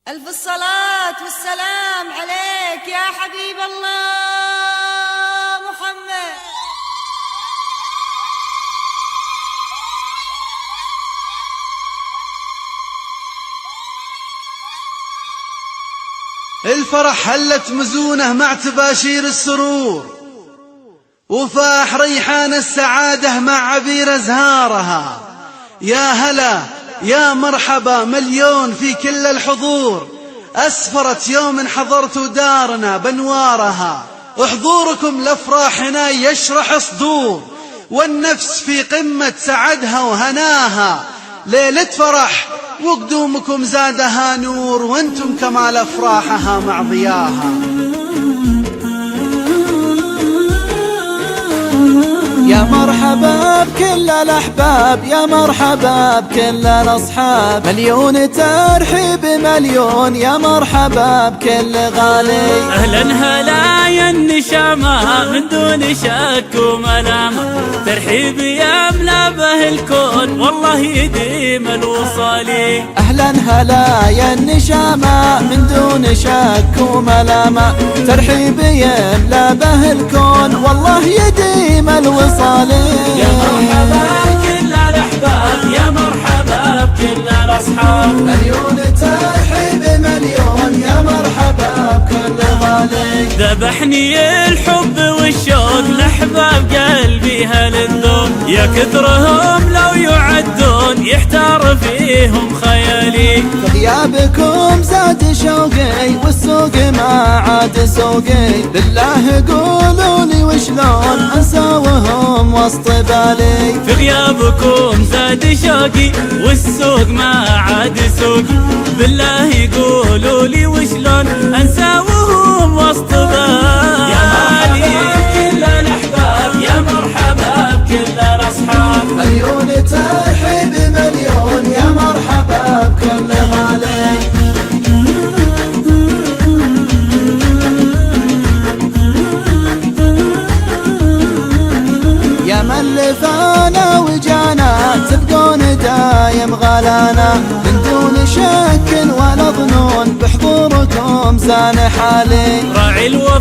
ألف الصلاة والسلام عليك يا حبيب الله محمد. الفرح هلت مزونه مع تباشير السرور، وفاح ريحان السعادة مع عبير أزهارها. يا هلا يا مرحبا مليون في كل الحضور، أسفرت يوم حضرت دارنا بنوارها. وحضوركم لأفراحنا يشرح صدور، والنفس في قمة سعدها وهناها. ليلة فرح وقدومكم زادها نور، وانتم كمال أفراحها مع ضياها. يا مرحبا بكل الأحباب، يا مرحبا بكل الأصحاب، مليون ترحيب مليون، يا مرحبا بكل غالي. أهلا هلا يا النشامة من دون شك وملامة، ترحيب يملا به الكون والله يديم الوصالي. أهلا هلا يا النشامة من دون شك وملامة، ترحيب يملا به الكون والله يديم الوصالي. يا مرحبا بكل الأحباب، يا مرحبا بكل الأصحاب، مليون ترحيب مليون، يا مرحبا بكل غالي. ذبحني الحب والشوق لأحباب قلبي هالذوق، يا كثرهم لو يعدون يحتار فيهم خيالي. غيابكم زاد شوقي والسوق ما عاد سوقي، بالله قولوا لي وشلون انسى وهم وسط بالي. في غيابكم زاد شوقي والسوق ما عاد سوقي، بالله قولوا لي وشلون انسى وهم وسط بالي. يا مرحبا بكل الاحباب، يا مرحبا بكل الاصحاب، مليون ترحيب مليون، يا مرحبا بكل غالي. يا من لفانا وجانا تبقون دايم غلانا، من دون شك ولا ظنون بحضوركم زان حالي. راعي الوفا